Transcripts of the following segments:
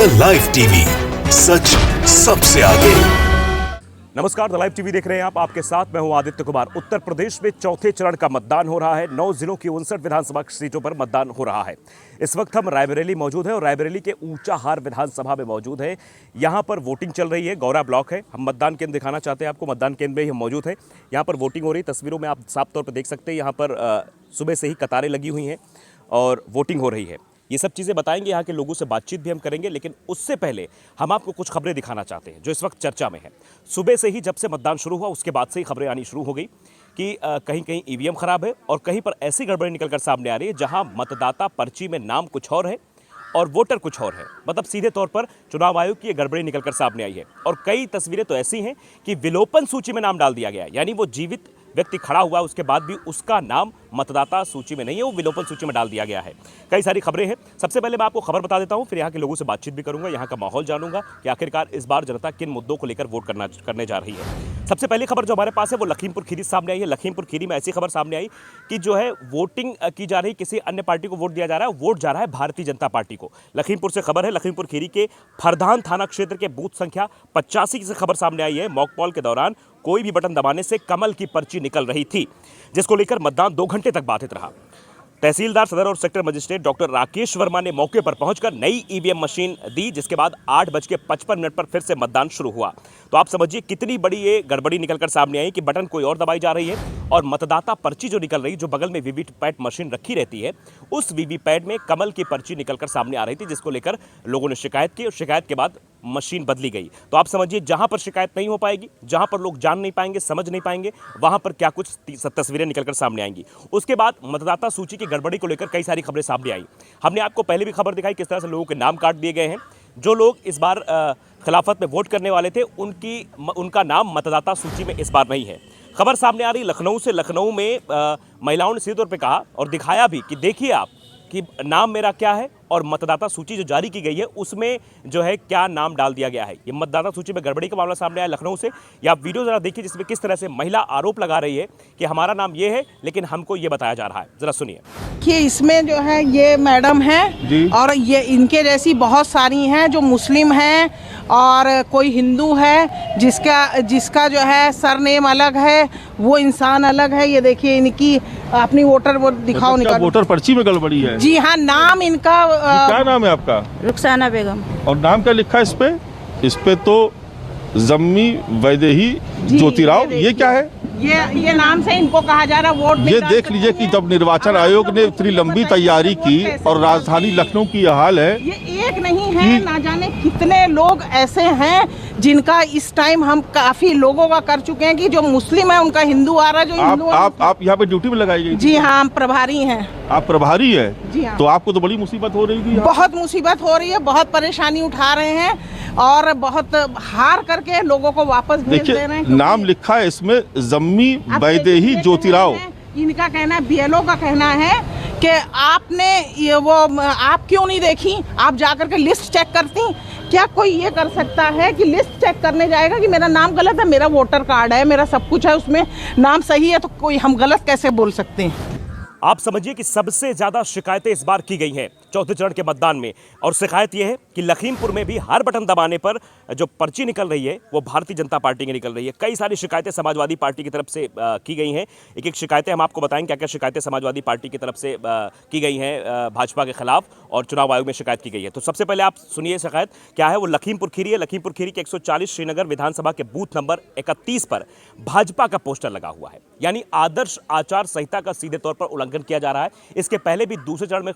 The live TV, सच सबसे आगे। नमस्कार, द लाइव टीवी देख रहे हैं आप। आपके साथ मैं हूं आदित्य कुमार। उत्तर प्रदेश में चौथे चरण का मतदान हो रहा है। 9 जिलों की 59 विधानसभा सीटों पर मतदान हो रहा है। इस वक्त हम रायबरेली मौजूद हैं और रायबरेली के ऊंचाहार विधानसभा में मौजूद है। यहां पर वोटिंग चल रही है। गौरा ब्लॉक है। हम मतदान केंद्र दिखाना चाहते हैं आपको। मतदान केंद्र में ही हम मौजूद हैं। यहाँ पर वोटिंग हो रही है। तस्वीरों में आप साफ तौर पर देख सकते हैं। यहाँ पर सुबह से ही कतारें लगी हुई हैं और वोटिंग हो रही है। ये सब चीज़ें बताएंगे, यहाँ के लोगों से बातचीत भी हम करेंगे, लेकिन उससे पहले हम आपको कुछ खबरें दिखाना चाहते हैं जो इस वक्त चर्चा में है। सुबह से ही जब से मतदान शुरू हुआ उसके बाद से ही खबरें आनी शुरू हो गई कि कहीं कहीं ईवीएम खराब है और कहीं पर ऐसी गड़बड़ी निकलकर सामने आ रही है जहां मतदाता पर्ची में नाम कुछ और है और वोटर कुछ और है। मतलब सीधे तौर पर चुनाव आयोग की ये गड़बड़ी निकलकर सामने आई है। और कई तस्वीरें तो ऐसी हैं कि विलोपन सूची में नाम डाल दिया गया है, यानी वो जीवित व्यक्ति खड़ा हुआ उसके बाद भी उसका नाम मतदाता सूची में नहीं है, वो विलोपन सूची में डाल दिया गया है। कई सारी खबरें हैं। सबसे पहले मैं आपको खबर बता देता हूं, फिर यहाँ के लोगों से बातचीत भी करूंगा, यहाँ का माहौल जानूंगा कि आखिरकार इस बार जनता किन मुद्दों को लेकर वोट करने जा रही है। सबसे पहली खबर जो हमारे पास है वो लखीमपुर खीरी सामने आई है। लखीमपुर खीरी में ऐसी खबर सामने आई कि जो है वोटिंग की जा रही, किसी अन्य पार्टी को वोट दिया जा रहा है, वोट जा रहा है भारतीय जनता पार्टी को। लखीमपुर से खबर है। लखीमपुर खीरी के फरदान थाना क्षेत्र के बूथ संख्या 85 से खबर सामने आई है। मॉक पोल के दौरान कोई भी बटन दबाने से कमल की पर्ची निकल रही थी, जिसको लेकर मतदान 2 घंटे तक बाधित रहा। तहसीलदार सदर और sector magistrate doctor Rakesh Verma ने मौके पर पहुंचकर नई ईवीएम मशीन दी, जिसके बाद 8:55 पर फिर से मतदान शुरू हुआ। तो आप समझिए कितनी बड़ी ये गड़बड़ी निकलकर सामने आई कि बटन कोई और दबाई जा रही है और मतदाता पर्ची जो निकल रही, जो बगल में वीवीपैट मशीन रखी रहती है, उस वीवीपैट में कमल की पर्ची निकलकर सामने आ रही थी, जिसको लेकर लोगों ने शिकायत की और शिकायत के बाद मशीन बदली गई। तो आप समझिए जहां पर शिकायत नहीं हो पाएगी, जहां पर लोग जान नहीं पाएंगे, समझ नहीं पाएंगे, वहां पर क्या कुछ तस्वीरें निकलकर सामने आएंगी। उसके बाद मतदाता सूची की गड़बड़ी को लेकर कई सारी खबरें सामने आई। हमने आपको पहले भी खबर दिखाई किस तरह से लोगों के नाम काट दिए गए हैं। जो लोग इस बार खिलाफत में वोट करने वाले थे उनका नाम मतदाता सूची में इस बार नहीं है। खबर सामने आ रही लखनऊ से। लखनऊ में महिलाओं ने सीधे तौर पर कहा और दिखाया भी कि देखिए आप कि नाम मेरा क्या है और मतदाता सूची जो जारी की गई है उसमें जो है क्या नाम डाल दिया गया है। ये मतदाता सूची में गड़बड़ी का मामला सामने आया लखनऊ से। या आप वीडियो जरा देखिए जिसमें किस तरह से महिला आरोप लगा रही है कि हमारा नाम ये है लेकिन हमको ये बताया जा रहा है। जरा सुनिए कि इसमें जो है ये मैडम है और ये इनके जैसी बहुत सारी हैं जो मुस्लिम हैं और कोई हिंदू है जिसका जो है सरनेम अलग है, वो इंसान अलग है। ये देखिए इनकी अपनी वोटर वो दिखाओ निकाल। वोटर पर्ची में गड़बड़ी है? जी हाँ, नाम इनका क्या नाम है आपका? रुखसाना बेगम। और नाम क्या लिखा है इस पे? इस पे तो जम्मी वैदेही ज्योतिराव। ये क्या है? ये नाम से इनको कहा जा रहा है वोट। ये देख लीजिए कि जब निर्वाचन आयोग ने इतनी लंबी तैयारी की और राजधानी लखनऊ की यह हाल है। ये एक नहीं है, ना जाने कितने लोग ऐसे हैं जिनका इस टाइम हम काफी लोगों का कर चुके हैं कि जो मुस्लिम है उनका हिंदू आ रहा है। जो हिंदू आप यहाँ पे ड्यूटी में लगाई गई? जी हाँ, हम प्रभारी हैं। आप प्रभारी है? जी हाँ। तो आपको तो बड़ी मुसीबत हो रही थी। बहुत मुसीबत हो रही है, बहुत परेशानी उठा रहे हैं और बहुत हार करके लोगों को वापस भेज दे रहे हैं। नाम लिखा है इसमें जम्मी वैदेही ज्योतिराव। इनका कहना है, बीएलओ का कहना है कि आपने ये वो आप क्यों नहीं देखी, आप जाकर के लिस्ट चेक करती। क्या कोई ये कर सकता है कि लिस्ट चेक करने जाएगा कि मेरा नाम गलत है, मेरा वोटर कार्ड है, मेरा सब कुछ है, उसमें नाम सही है, तो कोई हम गलत कैसे बोल सकते हैं? आप समझिए कि सबसे ज्यादा शिकायतें इस बार की गई हैं चौथे चरण के मतदान में। और शिकायत यह है कि लखीमपुर में भी हर बटन दबाने पर जो पर्ची निकल रही है वो भारतीय जनता पार्टी की निकल रही है। कई सारी शिकायतें समाजवादी पार्टी की तरफ से की गई हैं। एक एक शिकायतें हम आपको बताएंगे क्या क्या शिकायतें समाजवादी पार्टी की तरफ से की गई हैं भाजपा के खिलाफ और चुनाव आयोग में शिकायत की गई है। तो सबसे पहले आप सुनिए शिकायत क्या है। वो लखीमपुर खीरी है। लखीमपुर खीरी के 140 श्रीनगर विधानसभा के बूथ नंबर 31 पर भाजपा का पोस्टर लगा हुआ है, यानी आदर्श आचार संहिता का सीधे तौर पर उल्लंघन किया जा रहा है। इसके पहले भी दूसरे चरण में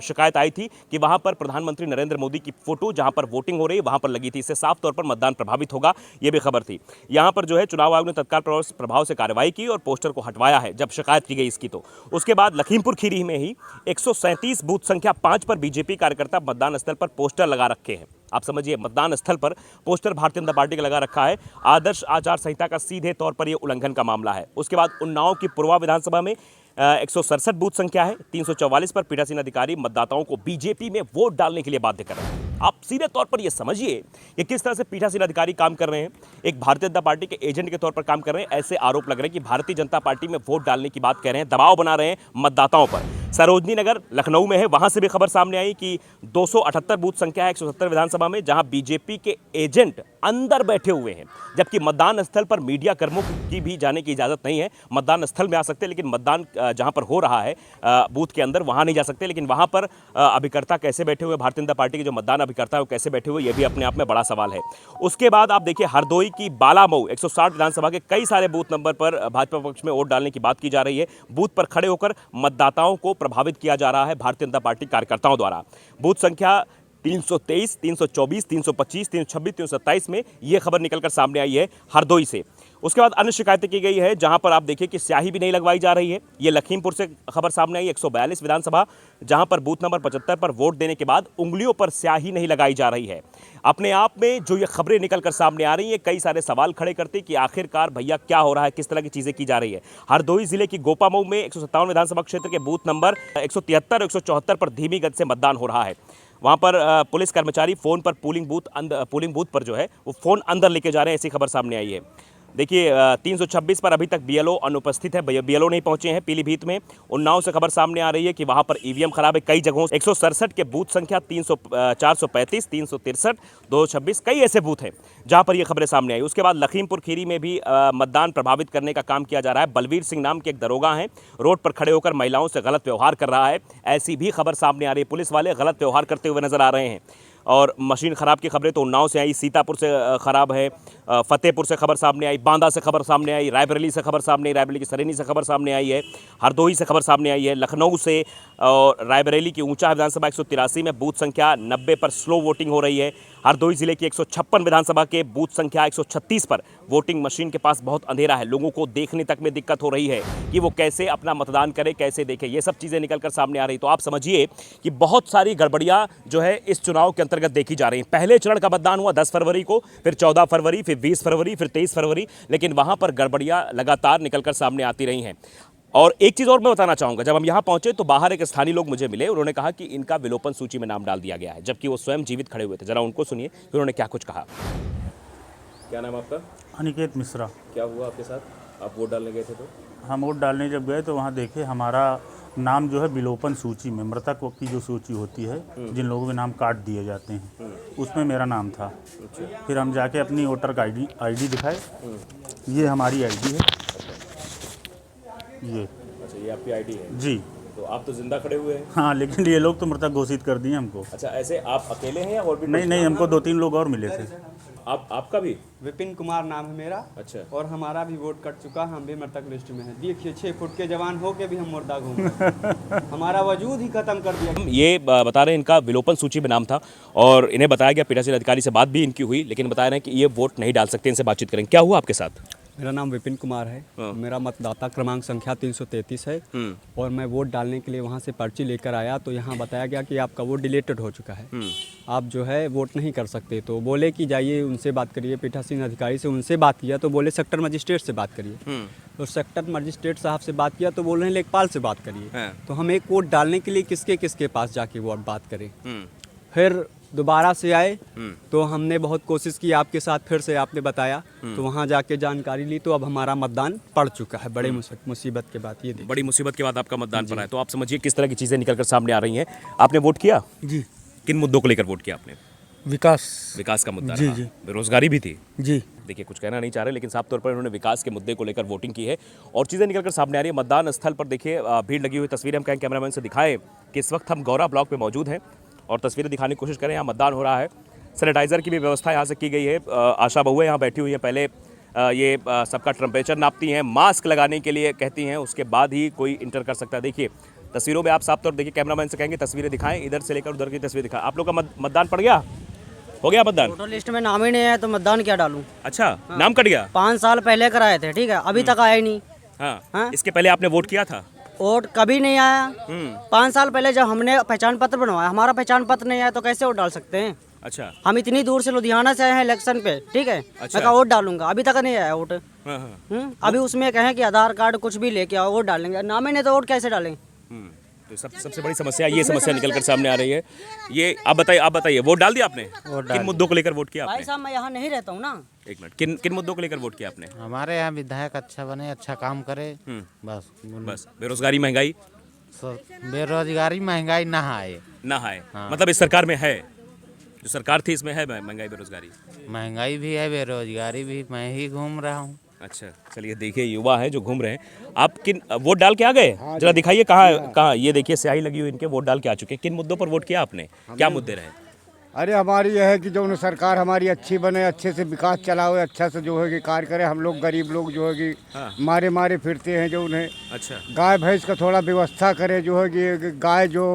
शिकायत आई थी कि वहां पर प्रधानमंत्री नरेंद्र मोदी की फोटो जहां पर वोटिंग हो रही है वहां पर लगी थी। इससे साफ तौर पर मतदान प्रभावित होगा, यह भी खबर थी। यहां पर जो है चुनाव आयोग ने तत्काल प्रभाव से कार्रवाई की और पोस्टर को हटवाया है जब शिकायत की गई इसकी। तो उसके बाद लखीमपुर खीरी में ही 137 बूथ संख्या 5 पर बीजेपी कार्यकर्ता मतदान स्थल पर पोस्टर लगा रखे हैं। आप समझिए मतदान स्थल पर पोस्टर भारतीय जनता पार्टी का लगा रखा है। आदर्श आचार संहिता का सीधे तौर पर यह उल्लंघन का मामला है। उसके बाद उन्नाव की पूर्वा विधानसभा में 167 बूथ संख्या है। 344 पर पीठासीन अधिकारी मतदाताओं को बीजेपी में वोट डालने के लिए बाध्य कर रहे हैं। आप सीधे तौर पर यह समझिए कि किस तरह से पीठासीन अधिकारी काम कर रहे हैं, एक भारतीय जनता पार्टी के एजेंट के तौर पर काम कर रहे हैं। ऐसे आरोप लग रहे हैं कि भारतीय जनता पार्टी में वोट डालने की बात कह रहे हैं, दबाव बना रहे हैं मतदाताओं पर। सरोजनी नगर लखनऊ में है, वहां से भी खबर सामने आई कि 278 बूथ संख्या है 170 विधानसभा में, जहां बीजेपी के एजेंट अंदर बैठे हुए हैं, जबकि मतदान स्थल पर मीडिया कर्मियों की भी जाने की इजाजत नहीं है। मतदान स्थल में आ सकते हैं, लेकिन मतदान जहां पर हो रहा है बूथ के अंदर, वहां नहीं जा सकते। लेकिन वहां पर अभिकर्ता कैसे बैठे हुए, भारतीय जनता पार्टी के जो मतदान अभिकर्ता है वो कैसे बैठे हुए, यह भी अपने आप में बड़ा सवाल है। उसके बाद आप देखिए हरदोई की बालामऊ 160 विधानसभा के कई सारे बूथ नंबर पर भाजपा पक्ष में वोट डालने की बात की जा रही है। बूथ पर खड़े होकर मतदाताओं को प्रभावित किया जा रहा है भारतीय जनता पार्टी कार्यकर्ताओं द्वारा। बूथ संख्या 323, 324, 325, 326, 327 में यह खबर निकलकर सामने आई है हरदोई से। उसके बाद अन्य शिकायतें की गई है, जहां पर आप देखिए कि स्याही भी नहीं लगवाई जा रही है। ये लखीमपुर से खबर सामने आई 142 विधानसभा, जहां पर बूथ नंबर 75 पर वोट देने के बाद उंगलियों पर स्याही नहीं लगाई जा रही है। अपने आप में जो ये खबरें निकलकर सामने आ रही हैं, कई सारे सवाल खड़े करते कि आखिरकार भैया क्या हो रहा है, किस तरह की चीजें की जा रही है। हरदोई जिले की गोपामऊ में 157 विधानसभा क्षेत्र के बूथ नंबर 173 और 174 पर धीमी गति से मतदान हो रहा है। वहां पर पुलिस कर्मचारी फोन पर पोलिंग बूथ पर जो है वो फोन अंदर लेके जा रहे हैं, ऐसी खबर सामने आई है। देखिए 326 पर अभी तक बीएलओ अनुपस्थित है, बीएलओ नहीं पहुंचे हैं पीलीभीत में। उन्नाव से खबर सामने आ रही है कि वहां पर ईवीएम खराब है कई जगहों। 167 के बूथ संख्या 435, 363, 226 कई ऐसे बूथ हैं जहां पर ये खबरें सामने आई। उसके बाद लखीमपुर खीरी में भी मतदान प्रभावित करने का काम किया जा रहा है। बलवीर सिंह नाम के एक दरोगा हैं, रोड पर खड़े होकर महिलाओं से गलत व्यवहार कर रहा है, ऐसी भी खबर सामने आ रही है। पुलिस वाले गलत व्यवहार करते हुए नजर आ रहे हैं। और मशीन ख़राब की खबरें तो उन्नाव से आई, सीतापुर से ख़राब है, फतेहपुर से खबर सामने आई, बांदा से खबर सामने आई, रायबरेली से खबर सामने आई, रायबरेली की सरेनी से खबर सामने आई है, हरदोई से खबर सामने आई है, लखनऊ से और रायबरेली की ऊंचा विधानसभा 183 में बूथ संख्या 90 पर स्लो वोटिंग हो रही है। हरदोई जिले की 156 विधानसभा के बूथ संख्या 136 पर वोटिंग मशीन के पास बहुत अंधेरा है, लोगों को देखने तक में दिक्कत हो रही है कि वो कैसे अपना मतदान करे, कैसे देखे, ये सब चीज़ें निकलकर सामने आ रही। तो आप समझिए कि बहुत सारी गड़बड़ियाँ जो है इस चुनाव के अंतर्गत देखी जा रही हैं। पहले चरण का मतदान हुआ 10 फरवरी को, फिर 14 फरवरी, फिर 20 फरवरी, फिर 23 फरवरी, लेकिन वहाँ पर गड़बड़ियाँ लगातार निकलकर सामने आती रही हैं। और एक चीज़ और मैं बताना चाहूँगा, जब हम यहाँ पहुँचे तो बाहर एक स्थानीय लोग मुझे मिले, उन्होंने कहा कि इनका विलोपन सूची में नाम डाल दिया गया है, जबकि वो स्वयं जीवित खड़े हुए थे। जरा उनको सुनिए कि उन्होंने क्या कुछ कहा। क्या नाम आपका? अनिकेत मिश्रा। क्या हुआ आपके साथ? आप वोट डालने गए थे तो? हम वोट डालने जब गए तो वहाँ देखे हमारा नाम जो है विलोपन सूची में, मृतक की जो सूची होती है जिन लोगों के नाम काट दिए जाते हैं, उसमें मेरा नाम था। फिर हम जाके अपनी वोटर का आईडी दिखाए, ये हमारी आईडी है। ये अच्छा, ये आपकी आईडी है जी। तो आप तो जिंदा खड़े हुए हैं। हाँ, लेकिन ये लोग तो मृतक घोषित कर दिए हमको। अच्छा, ऐसे आप अकेले हैं या और भी? नहीं, हमको 2-3 लोग और मिले थे। आपका भी? विपिन कुमार नाम है मेरा। अच्छा। और हमारा भी वोट कट चुका, हम भी मृतक लिस्ट में हैं। देखिए 6 फुट के जवान हो के भी हम मुर्दा घूम रहे हमारा वजूद ही खत्म कर दिया। ये बता रहे हैं इनका विलोपन सूची में नाम था और इन्हें बताया गया, पीठासीन अधिकारी से बात भी इनकी हुई, लेकिन बता रहे हैं कि ये वोट नहीं डाल सकते, इनसे बातचीत करें। क्या हुआ आपके साथ? मेरा नाम विपिन कुमार है। मेरा मतदाता क्रमांक संख्या 333 है और मैं वोट डालने के लिए वहाँ से पर्ची लेकर आया तो यहाँ बताया गया कि आपका वोट डिलीटेड हो चुका है, आप जो है वोट नहीं कर सकते। तो बोले कि जाइए उनसे बात करिए, पीठासीन अधिकारी से उनसे बात किया तो बोले सेक्टर मजिस्ट्रेट से बात करिए। तो सेक्टर मजिस्ट्रेट साहब से बात किया तो बोल रहे हैं लेखपाल से बात करिए। तो हम एक वोट डालने के लिए किसके किसके पास जाके वोट बात करें। फिर दोबारा से आए तो हमने बहुत कोशिश की आपके साथ, फिर से आपने बताया तो वहाँ जाके जानकारी ली तो अब हमारा मतदान पड़ चुका है। बड़े मुसीबत के बाद, ये बड़ी मुसीबत के बाद आपका मतदान पड़ा है। तो आप समझिए किस तरह की चीज़ें निकलकर सामने आ रही हैं। आपने वोट किया? जी। किन मुद्दों को लेकर वोट किया आपने? विकास का मुद्दा जी रहा। जी। बेरोजगारी भी थी जी। देखिए कुछ कहना नहीं चाह रहे, लेकिन साफ तौर पर उन्होंने विकास के मुद्दे को लेकर वोटिंग की है और चीज़ें निकलकर सामने आ रही है। मतदान स्थल पर देखिए भीड़ लगी हुई, तस्वीरें हम कहें कैमरामैन से दिखाएं कि इस वक्त हम गौरा ब्लॉक में मौजूद हैं और तस्वीरें दिखाने की कोशिश करें। यहाँ मतदान हो रहा है, सैनिटाइज़र की भी व्यवस्था यहाँ से की गई है। आशा बहुएं यहाँ बैठी हुई हैं, पहले ये सबका टेम्परेचर नापती हैं, मास्क लगाने के लिए कहती हैं, उसके बाद ही कोई इंटर कर सकता है। देखिए तस्वीरों में आप साफ तौर देखिए, कैमरामैन से कहेंगे तस्वीरें दिखाएं, इधर से लेकर उधर की तस्वीर दिखाएं। आप लोग का मतदान पड़ गया? हो गया मतदान? वोटर लिस्ट में नाम ही नहीं है तो मतदान क्या डालूं? अच्छा, नाम कट गया? 5 साल पहले कराए थे, ठीक है, अभी तक आया ही नहीं। हाँ, इसके पहले आपने वोट किया था? वोट कभी नहीं आया। 5 साल पहले जब हमने पहचान पत्र बनवाया, हमारा पहचान पत्र नहीं आया तो कैसे वोट डाल सकते हैं? अच्छा। हम इतनी दूर से लुधियाना से आए हैं इलेक्शन पे, ठीक है। अच्छा। मैं कहा वोट डालूंगा, अभी तक नहीं आया वोट। अभी उसमें कहें कि आधार कार्ड कुछ भी लेके आओ वोट डालेंगे, नाम ही नहीं तो वोट कैसे डालेंगे? तो सबसे बड़ी समस्या ये समस्या निकल कर सामने आ रही है। ये आप बताइए वोट डाल दिया आपने? किन मुद्दों को लेकर वोट किया भाई आपने? साहब मैं यहाँ नहीं रहता हूँ ना। एक मिनट, किन मुद्दों को लेकर वोट किया आपने? हमारे यहाँ विधायक अच्छा बने, अच्छा काम करे, बस बेरोजगारी, महंगाई बेरोजगारी महंगाई ना आए। ना है, मतलब इस सरकार में है, जो सरकार थी इसमें है महंगाई बेरोजगारी? महंगाई भी है, बेरोजगारी भी। मैं ही घूम रहा हूँ। अच्छा, चलिए देखिए युवा हैं जो घूम रहे हैं। आप किन वोट डाल के आ गए? जरा दिखाइए कहाँ ये देखिए स्याही लगी हुई इनके, वोट डाल के आ चुके हैं। किन मुद्दों पर वोट किया आपने? क्या मुद्दे रहे? अरे हमारी यह है कि जो सरकार हमारी अच्छी बने, अच्छे से विकास चलाओ, अच्छा से जो है कि कार्य करे। हम लोग गरीब लोग जो है कि मारे फिरते हैं, जो उन्हें अच्छा गाय भैंस का थोड़ा व्यवस्था करे। जो है कि गाय जो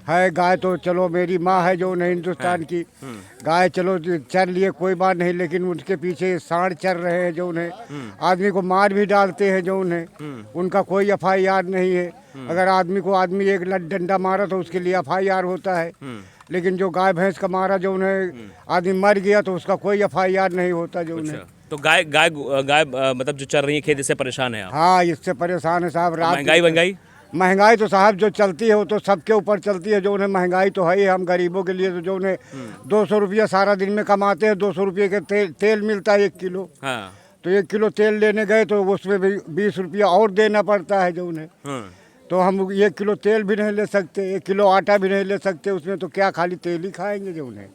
है, गाय तो चलो मेरी माँ है जो उन्हें हिंदुस्तान की गाय, चलो चर लिए कोई बात नहीं, लेकिन उनके पीछे सांड चर रहे हैं जो उन्हें आदमी को मार भी डालते हैं जो उन्हें, उनका कोई FIR नहीं है। अगर आदमी को एक डंडा मारा तो उसके लिए FIR होता है, लेकिन जो गाय भैंस का मारा जो उन्हें आदमी मर गया तो उसका कोई FIR नहीं होता जो उन्हें। तो गाय मतलब जो चल रही है खेत, इससे परेशान है आप? हाँ, इससे परेशान है साहब। महंगाई तो साहब जो चलती है वो तो सबके ऊपर चलती है जो उन्हें। महंगाई तो है ही हम गरीबों के लिए, तो जो उन्हें 200 रुपया सारा दिन में कमाते हैं, 200 रुपये के तेल मिलता है 1 किलो। हाँ। तो 1 किलो तेल लेने गए तो उसमें भी 20 रुपया और देना पड़ता है जो उन्हें। तो हम 1 किलो तेल भी नहीं ले सकते, 1 किलो आटा भी नहीं ले सकते उसमें, तो क्या खाली तेल ही खाएंगे जो उन्हें।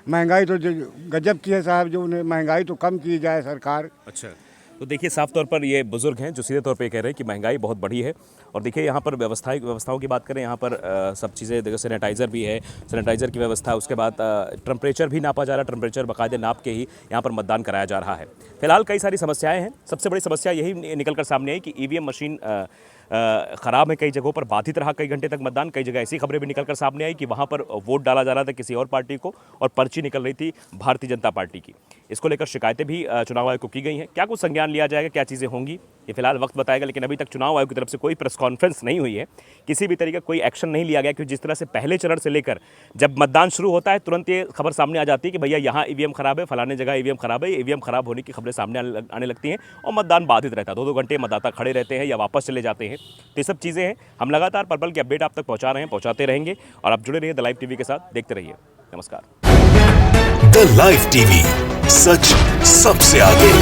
महंगाई तो जो गजब की है साहब, जो उन्हें महंगाई तो कम की जाए सरकार। अच्छा, तो देखिए साफ तौर पर ये बुजुर्ग हैं जो सीधे तौर पे कह रहे हैं कि महंगाई बहुत बढ़ी है। और देखिए यहाँ पर व्यवस्थाओं की बात करें, यहाँ पर सब चीज़ें देखो, सैनिटाइज़र भी है, सैनिटाइज़र की व्यवस्था, उसके बाद टेम्परेचर भी नापा जा रहा है, टेम्परेचर बाकायदे नाप के ही यहाँ पर मतदान कराया जा रहा है। फिलहाल कई सारी समस्याएं हैं। सबसे बड़ी समस्या यही निकल कर सामने आई कि EVM मशीन ख़राब है, कई जगहों पर बाधित रहा कई घंटे तक मतदान। कई जगह ऐसी खबरें भी निकल कर सामने आई कि वहाँ पर वोट डाला जा रहा था किसी और पार्टी को और पर्ची निकल रही थी भारतीय जनता पार्टी की। इसको लेकर शिकायतें भी चुनाव आयोग को की गई हैं। क्या कुछ संज्ञान लिया जाएगा, क्या चीज़ें होंगी, ये फिलहाल वक्त बताएगा। लेकिन अभी तक चुनाव आयोग की तरफ से कोई प्रेस कॉन्फ्रेंस नहीं हुई है, किसी भी तरीके का कोई एक्शन नहीं लिया गया। क्योंकि जिस तरह से पहले चरण से लेकर जब मतदान शुरू होता है तुरंत ये खबर सामने आ जाती है कि भैया यहाँ EVM खराब है, फलाने जगह EVM खराब है। EVM खराब होने की खबरें सामने आने लगती हैं और मतदान बाधित रहता है। 2-2 घंटे मतदाता खड़े रहते हैं या वापस चले जाते हैं। तो ये सब चीज़ें हैं। हम लगातार पर्पल की अपडेट आप तक पहुँचा रहे हैं, पहुँचाते रहेंगे। और आप जुड़े रहिए द लाइव टीवी के साथ, देखते रहिए। नमस्कार। द लाइव टीवी, सच सबसे आगे।